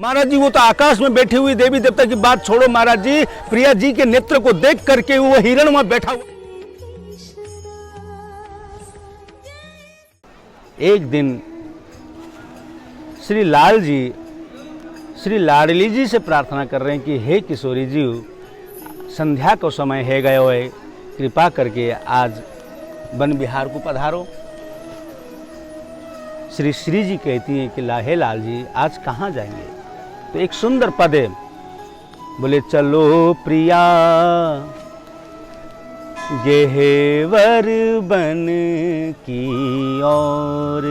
महाराज जी वो तो आकाश में बैठी हुई देवी देवता की बात छोड़ो महाराज जी, प्रिया जी के नेत्र को देख करके वो हिरण वहां बैठा हुआ। एक दिन श्री लाल जी श्री लाडली जी से प्रार्थना कर रहे हैं कि हे किशोरी जी, संध्या का समय है गयो है, कृपा करके आज वन विहार को पधारो। श्री श्री जी कहती हैं कि हे लाल जी आज कहाँ जाएंगे? तो एक सुंदर पद है, बोले चलो प्रिया गेहवर बन की ओर,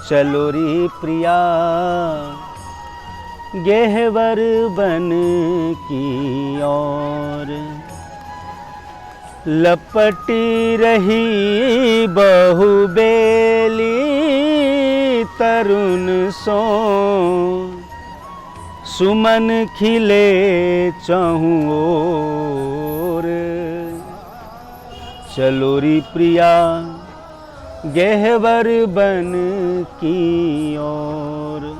चलो रे प्रिया गेहवर बन की ओर, लपटी रही बहु बेली तरुण सो, सुमन खिले चहुं ओर, चलो री प्रिया गेहवर बन की ओर।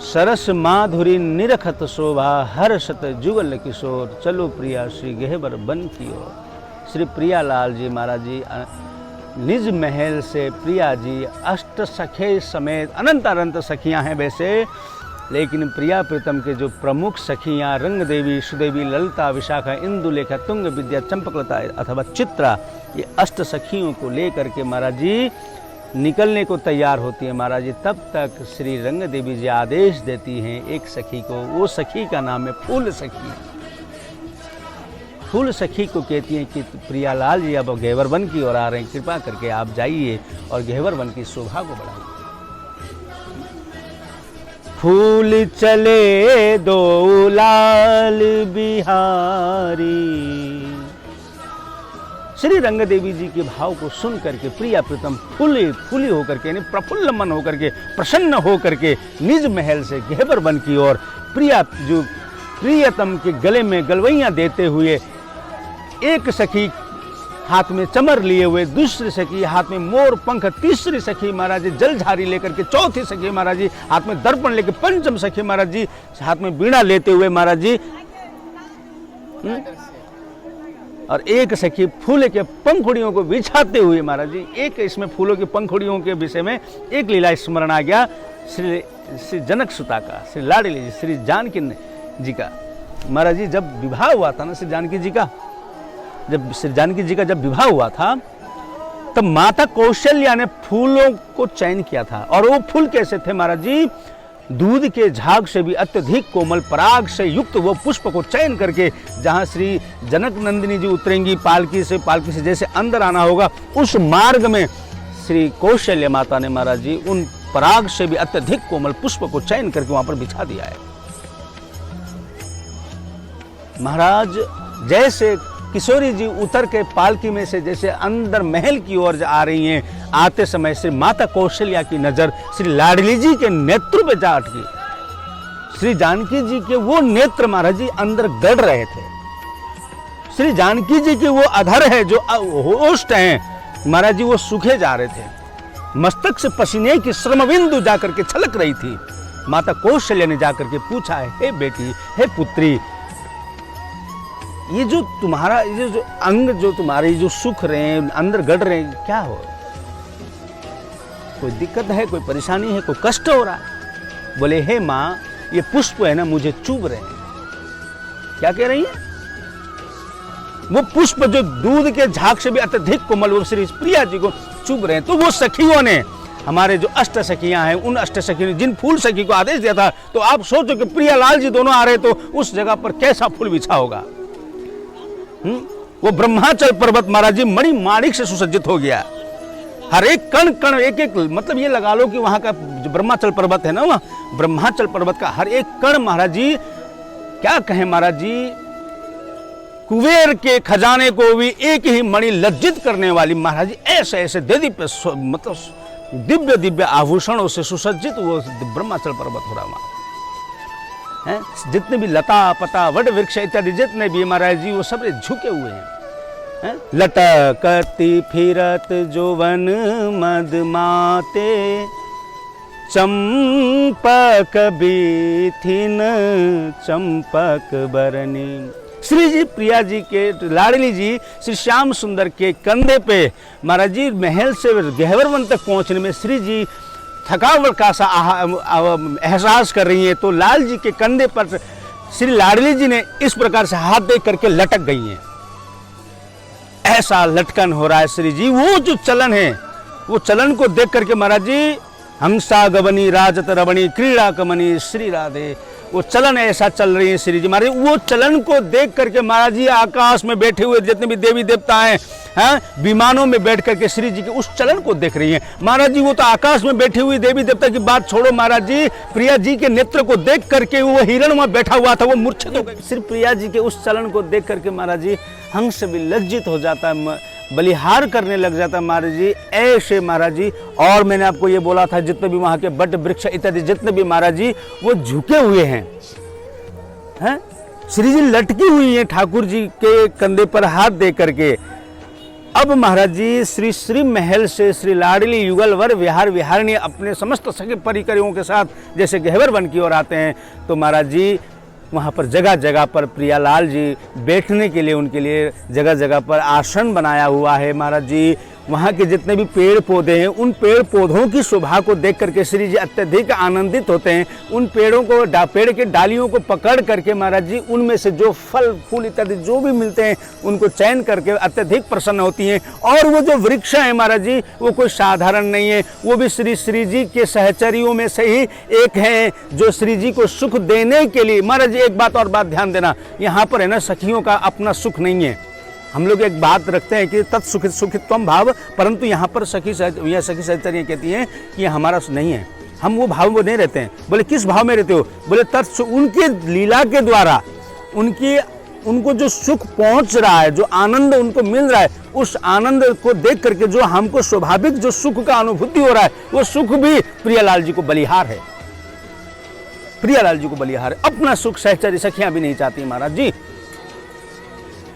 सरस माधुरी निरखत शोभा, हर्षत जुगल किशोर, चलो प्रिया श्री गेहवर बन की ओर। श्री प्रिया लाल जी महाराज जी निज महल से प्रिया जी अष्ट सखे समेत, अनंत अनंत सखियां हैं वैसे, लेकिन प्रिया प्रीतम के जो प्रमुख सखियां रंग देवी, सुदेवी, ललिता, विशाखा, इंदुलेखा, तुंग विद्या, चंपकलता अथवा चित्रा, ये अष्ट सखियों को लेकर के महाराज जी निकलने को तैयार होती है। महाराज जी तब तक श्री रंग देवी जी आदेश देती हैं एक सखी को, वो सखी का नाम है फूल सखी। फूल सखी को कहती हैं कि प्रियालाल जी अब गेहवर वन की ओर आ रहे हैं, कृपा करके आप जाइए और गेहवर वन की शोभा को बढ़ाइए। फूल चले दो लाल बिहारी, श्री रंग देवी जी के भाव को सुन करके प्रिया प्रीतम फूली फूली होकर के, प्रफुल्ल मन होकर के, प्रसन्न होकर के निज महल से गेहवर वन की ओर, प्रिया जो प्रियतम के गले में गलवैयां देते हुए, एक सखी हाथ में चमर लिए हुए, दूसरी सखी हाथ में मोर पंख, तीसरी सखी महाराज जी जलझारी लेकर के, चौथी सखी महाराज जी हाथ में दर्पण लेकर, पंचम सखी महाराज जी हाथ में बीड़ा लेते हुए महाराज जी, और एक सखी फूल के पंखुड़ियों को बिछाते हुए महाराज जी। एक इसमें फूलों की पंखुड़ियों के विषय में एक लीला स्मरण आ गया, श्री जनक सुता का, श्री लाडली जी, श्री जानकी जी का। महाराज जी जब विवाह हुआ था ना श्री जानकी जी का, जब श्री जानकी जी का जब विवाह हुआ था तब माता कौशल्या ने फूलों को चयन किया था, और वो फूल कैसे थे महाराज जी? दूध के झाग से भी अत्यधिक कोमल पराग से युक्त वो पुष्प को चयन करके, जहाँ श्री जनक नंदिनी जी उतरेंगी पालकी से जैसे अंदर आना होगा, उस मार्ग में श्री कौशल्या माता ने महाराज जी उन पराग से भी अत्यधिक कोमल पुष्प को चयन करके वहां पर बिछा दिया है। महाराज जैसे किशोरी जी उतर के पालकी में से जैसे अंदर महल की ओर आ रही हैं, आते समय श्री माता कौशल्या की नजर श्री लाडली जी के नेत्र पे जा अटकी। श्री जानकी जी के वो नेत्र महाराज जी अंदर गड़ रहे थे। श्री जानकी जी के वो अधर है जो होष्ट हैं महाराज जी, वो सूखे जा रहे थे। मस्तक से पसीने की श्रमबिंदु जाकर के छलक रही थी। माता कौशल्या ने जाकर के पूछा है, हे बेटी, हे पुत्री, ये जो तुम्हारा ये जो अंग जो तुम्हारे जो सूख रहे हैं, अंदर गड़ रहे हैं, क्या हो? कोई दिक्कत है, कोई परेशानी है, कोई कष्ट हो रहा है? बोले हे माँ, ये पुष्प है ना मुझे चुभ रहे हैं। क्या कह रही है? वो पुष्प जो दूध के झाग से भी अत्यधिक कोमल, वो श्री प्रिया जी को चुभ रहे हैं। तो वो सखियों ने, हमारे जो अष्ट सखियां हैं, उन अष्ट सखियों ने जिन फूल सखी को आदेश दिया था, तो आप सोचो कि प्रियालाल जी दोनों आ रहे तो उस जगह पर कैसा फूल बिछा होगा। वो ब्रह्माचल पर्वत महाराज जी मणि माणिक से सुसज्जित हो गया। हर एक कण कण, एक एक, मतलब ये लगा लो कि वहां का जो ब्रह्माचल पर्वत है ना, वहां ब्रह्माचल पर्वत का हर एक कण महाराज जी, क्या कहें महाराज जी, कुबेर के खजाने को भी एक ही मणि लज्जित करने वाली महाराज जी, ऐसे ऐसे मतलब दिव्य दिव्य आभूषणों से सुसज्जित वो ब्रह्माचल पर्वत हो रहा वहां है। जितने भी लता पता वड वृक्ष इत्यादि जितने भी महाराज जी, वो सब झुके हुए हैं। लटकती फिरत जो वन मद माते, चंपक बीथिन चंपक बरनी। श्री जी प्रिया जी के लाडली जी श्री श्याम सुंदर के कंधे पे महाराज जी महल से गहवर वन तक पहुंचने में श्री जी थकावट का सा एहसास कर रही हैं, तो लाल जी के कंधे पर श्री लाडली जी ने इस प्रकार से हाथ दे करके लटक गई हैं। ऐसा लटकन हो रहा है श्री जी, वो जो चलन है, वो चलन को देख करके महाराज जी हंसा गवनी राजत रवणी क्रीड़ा कमनी श्री राधे, वो चलन ऐसा चल रही है श्री जी महाराज। वो चलन को देख करके महाराज जी आकाश में बैठे हुए जितने भी देवी देवता हैं, विमानों में बैठ करके श्री जी के उस चलन को देख रही हैं महाराज जी। वो तो आकाश में बैठी हुई देवी देवता की बात छोड़ो महाराज जी, प्रिया जी के नेत्र को देख करके वो हिरण वहां बैठा हुआ था, वो मूर्छित हो गए। श्री प्रिया जी के उस चलन को देख करके महाराज जी हंस भी लज्जित हो जाता है, बलिहार करने लग जाता है महाराज जी, ऐसे महाराज जी। और मैंने आपको ये बोला था जितने भी वहां के बट वृक्ष इत्यादि जितने भी महाराज जी वो झुके हुए हैं, श्री जी लटकी हुई हैं ठाकुर जी के कंधे पर हाथ दे करके। अब महाराज जी श्री श्री महल से श्री लाडली युगल वर विहार विहारिणी अपने समस्त सगे परिकरों के साथ जैसे गहवर वन की ओर आते हैं, तो महाराज जी वहाँ पर जगह जगह पर प्रियालाल जी बैठने के लिए उनके लिए जगह जगह पर आसन बनाया हुआ है महाराज जी। वहाँ के जितने भी पेड़ पौधे हैं, उन पेड़ पौधों की शोभा को देख करके श्री जी अत्यधिक आनंदित होते हैं। उन पेड़ों को पेड़ के डालियों को पकड़ करके महाराज जी उनमें से जो फल फूल इत्यादि जो भी मिलते हैं उनको चयन करके अत्यधिक प्रसन्न होती हैं। और वो जो वृक्ष है महाराज जी वो कोई साधारण नहीं है, वो भी श्री जी के सहचरियों में से ही एक है जो श्री जी को सुख देने के लिए। महाराज जी एक बात और बात ध्यान देना, यहाँ पर है ना सखियों का अपना सुख नहीं है। हम लोग एक बात रखते हैं कि तत्सुखित सुखित्वम भाव, परंतु यहाँ पर सखी सहचर्य कहती हैं कि ये हमारा नहीं है, हम वो भाव में नहीं रहते हैं। बोले किस भाव में रहते हो? बोले तत्सु उनके लीला के द्वारा उनको जो सुख पहुंच रहा है, जो आनंद उनको मिल रहा है, उस आनंद को देख करके जो हमको स्वाभाविक जो सुख का अनुभूति हो रहा है, वो सुख भी प्रियालाल जी को बलिहार है। प्रियालाल जी को बलिहार है, अपना सुख सहचर्य सखियां भी नहीं चाहती महाराज जी,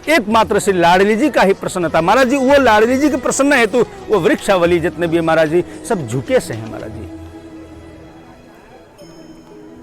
एकमात्र श्री लाडली जी का ही प्रसन्न था महाराज जी। वो लाडली जी के प्रसन्न है तो वो वृक्षावली जितने भी महाराज जी सब झुके से हैं महाराज जी।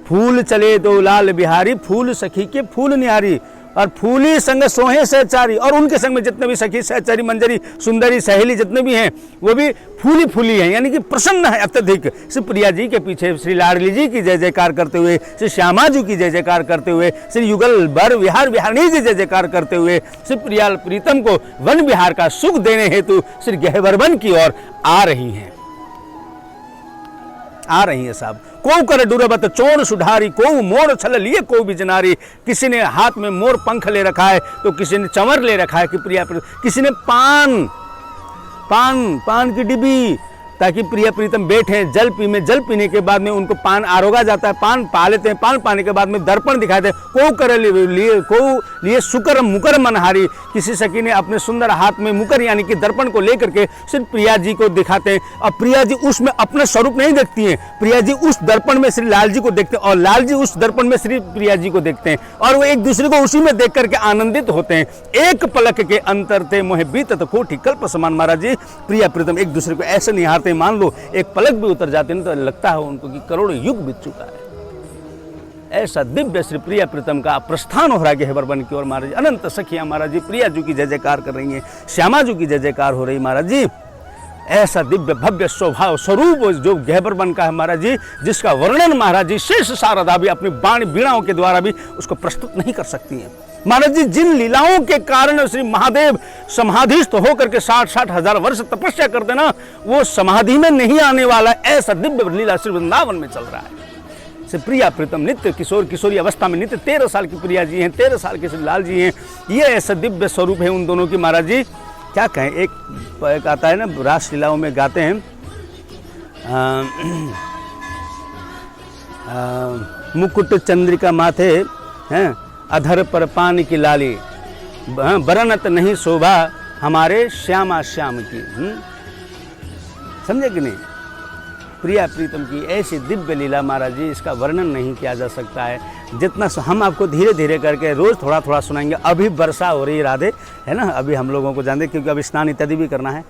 फूल चले दो लाल बिहारी, फूल सखी के फूल निहारी, और फूली संग सोहे सहचारी, और उनके संग में जितने भी सखी सहचारी मंजरी सुंदरी सहेली जितने भी हैं वो भी फूली फूली हैं, यानी कि प्रसन्न है अत्यधिक। श्री प्रिया जी के पीछे श्री लाडली जी की जय जयकार करते हुए, श्री श्यामा जी की जय जयकार करते हुए, श्री युगल बर विहार विहारिणी की जय जयकार करते हुए श्री प्रिया प्रीतम को वन विहार का सुख देने हेतु श्री गहवर वन की ओर आ रही हैं साहब। को कर डुरबत चोर सुधारी, को मोर छल लिए को बिजनारी। किसी ने हाथ में मोर पंख ले रखा है तो किसी ने चंवर ले रखा है कि प्रिया, किसी ने पान की डिब्बी, ताकि प्रिया प्रीतम बैठे जल पी में, जल पीने के बाद में उनको पान आरोगा जाता है, पान पा लेते हैं, पान पाने के बाद में दर्पण दिखाते हैं। को कर लिए सुकर मुकर मनहारी, किसी सखी ने अपने सुंदर हाथ में मुकर यानी कि दर्पण को लेकर के सिर्फ प्रिया जी को दिखाते हैं, और प्रिया जी उसमें अपना स्वरूप नहीं देखती हैं, प्रिया जी उस दर्पण में श्री लाल जी को देखते हैं और लाल जी उस दर्पण में श्री प्रिया जी को देखते हैं, और वो एक दूसरे को उसी में देख करके आनंदित होते हैं। एक पलक के अंतर थे मोहे बीतत कोटि कल्प समान। महाराज जी प्रिया प्रीतम एक दूसरे को ऐसे निहारते, मान लो एक पलक भी उतर जाते हैं तो लगता है उनको कि करोड़ों युग बीत चुका है। ऐसा दिव्य श्री प्रिया प्रीतम का प्रस्थान हो रहा है गहवर वन की ओर महाराज। अनंत सखियां महाराज जी प्रिया जी की जय जयकार कर रही हैं, श्यामा जी की जय जयकार हो रही महाराज जी। ऐसा दिव्य भव्य स्वभाव स्वरूप जो गहवर वन का है महाराज जी, जिसका वर्णन महाराज जी शेष शारदा भी अपनी बाणी बीणाओं के द्वारा भी उसको प्रस्तुत नहीं कर सकती हैं महाराज जी। जिन लीलाओं के कारण श्री महादेव समाधिस्थ होकर के 60-60 हजार वर्ष तपस्या करते ना, वो समाधि में नहीं आने वाला ऐसा दिव्य लीला श्री वृंदावन में चल रहा है। श्री प्रिया प्रीतम नित्य किशोरी अवस्था में नित्य 13 साल की प्रिया जी हैं, 13 साल के श्री लाल जी हैं। ये ऐसा दिव्य स्वरूप है उन दोनों की महाराज जी, क्या कहें। एक आता है ना रास लीलाओं में गाते हैं, मुकुट चंद्रिका माथे हैं, अधर पर पान की लाली, बरनत नहीं शोभा हमारे श्यामा श्याम की। समझे कि नहीं? प्रिया प्रीतम की ऐसी दिव्य लीला महाराज जी, इसका वर्णन नहीं किया जा सकता है। जितना हम आपको धीरे धीरे करके रोज़ थोड़ा थोड़ा सुनाएंगे। अभी वर्षा हो रही है राधे, है ना, अभी हम लोगों को जानते क्योंकि अभी स्नान इत्यादि भी करना है।